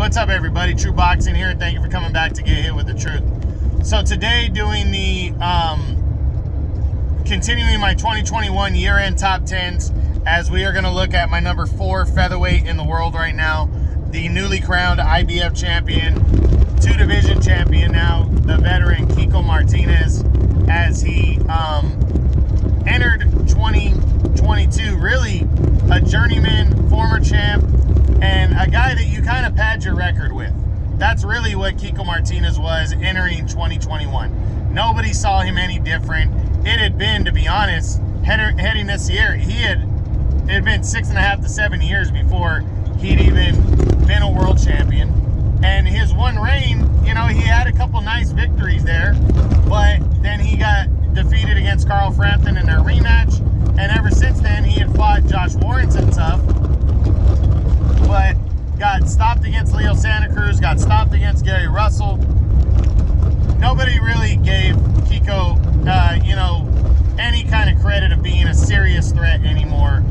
what's up, everybody? True Boxing here. Thank you for coming back to Get Hit with the Truth. So today, doing the continuing my 2021 year-end top 10s, as we are going to look at my number 4 featherweight in the world right now, the newly crowned IBF champion, 2-division champion now, the veteran Kiko Martinez, as he entered 2022, really a journeyman, former champ, and a guy that you kind of pad your record with. That's really what Kiko Martinez was entering 2021. Nobody saw him any different. It had been, to be honest, heading this year, it had been 6.5 to 7 years before he'd even been a world champion. And his one reign, you know, he had a couple nice victories there, but then he got defeated against Carl Frampton in their rematch. And ever since then, he had fought Josh Warrington tough, but got stopped against Leo Santa Cruz, got stopped against Gary Russell. Nobody really gave Kiko, any kind of credit of being a serious threat anymore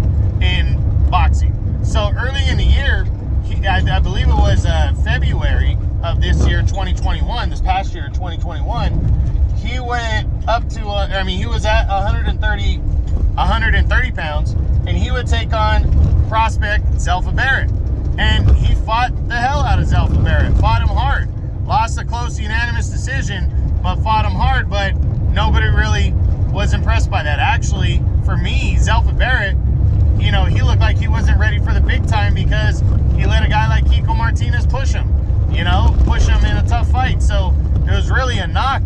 in boxing. So early in the year, I believe it was February of this year, 2021, this past year, 2021, he went up to, he was at 130 pounds, and he would take on prospect Zelfa Barrett. And he fought the hell out of Zelfa Barrett, fought him hard. Lost a close unanimous decision, but fought him hard, but nobody really was impressed by that. Actually, for me, Zelfa Barrett, he looked like he wasn't ready for the big time because he let a guy like Kiko Martinez push him in a tough fight. So it was really a knock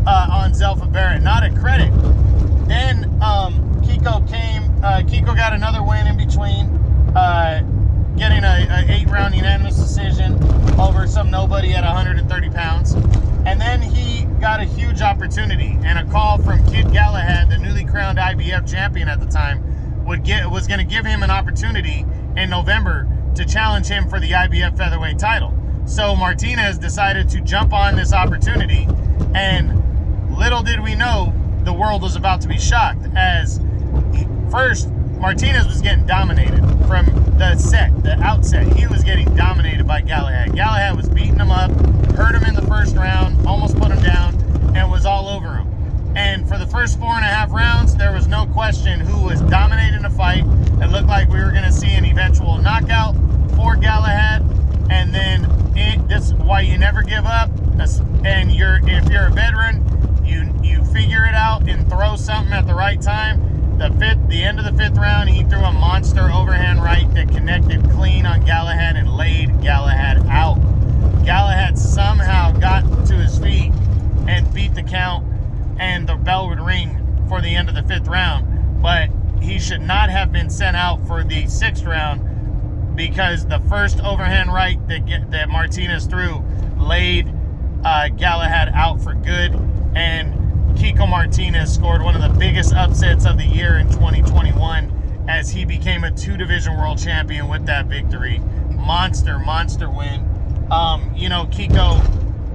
on Zelfa Barrett, not a credit. Then Kiko got another win in between, getting an 8-round unanimous decision over some nobody at 130 pounds. And then he got a huge opportunity, and a call from Kid Galahad, the newly crowned IBF champion at the time, was going to give him an opportunity in November to challenge him for the IBF featherweight title. So Martinez decided to jump on this opportunity, and little did we know, the world was about to be shocked, as first Martinez was getting dominated from the outset. He was getting dominated by Galahad. Galahad was beating him up, hurt him in the first round, almost put him down, and was all over him. And for the first 4.5 rounds, there was no question who was dominating the fight. It looked like we were going to see an eventual knockout for Galahad. And then this is why you never give up. And if you're a veteran, you figure it out and throw something at the right time. The end of the 5th round, he threw a monster overhand right that connected clean on Galahad and laid Galahad out. Galahad somehow got to his feet and beat the count, and the bell would ring for the end of the 5th round. But he should not have been sent out for the 6th round, because the first overhand right that Martinez threw laid Galahad out for good, and Kiko Martinez scored one of the biggest upsets of the year in 2021 as he became a 2-division world champion with that victory. Monster win.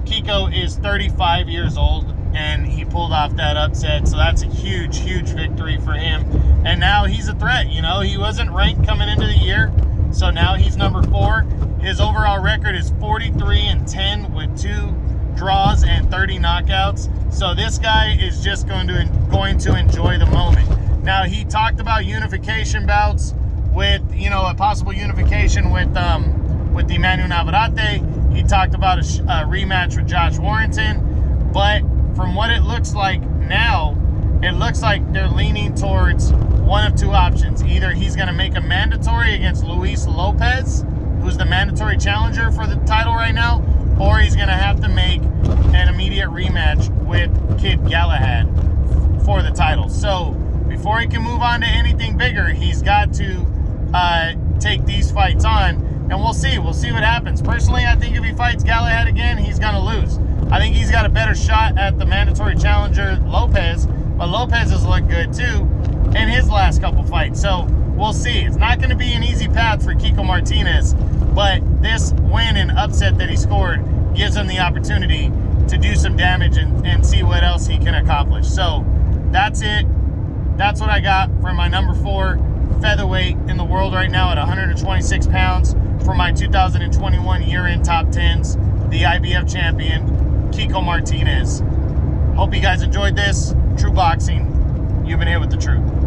Kiko is 35 years old, and he pulled off that upset, so that's a huge victory for him. And now he's a threat. He wasn't ranked coming into the year, so now he's number 4. His overall record is 43-10 with 2 draws and 30 knockouts. So this guy is just going to enjoy the moment. Now, he talked about unification bouts with, a possible unification with the Emmanuel Navarrete. He talked about a rematch with Josh Warrington. But from what it looks like now, it looks like they're leaning towards one of 2 options. Either he's going to make a mandatory against Luis Lopez, who's the mandatory challenger for the title right now, or he's going to have to make an immediate rematch with Kid Galahad for the title. So before he can move on to anything bigger, he's got to take these fights on, and we'll see what happens. Personally, I think if he fights Galahad again, he's going to lose. I think he's got a better shot at the mandatory challenger Lopez, but Lopez has looked good too in his last couple fights. So we'll see. It's not going to be an easy path for Kiko Martinez, but this win and upset that he scored gives him the opportunity to do some damage and see what else he can accomplish. So that's it. That's what I got for my number 4 featherweight in the world right now at 126 pounds. for my 2021 year-end top 10s, the IBF champion, Kiko Martinez. Hope you guys enjoyed this. True Boxing, you've been here with the truth.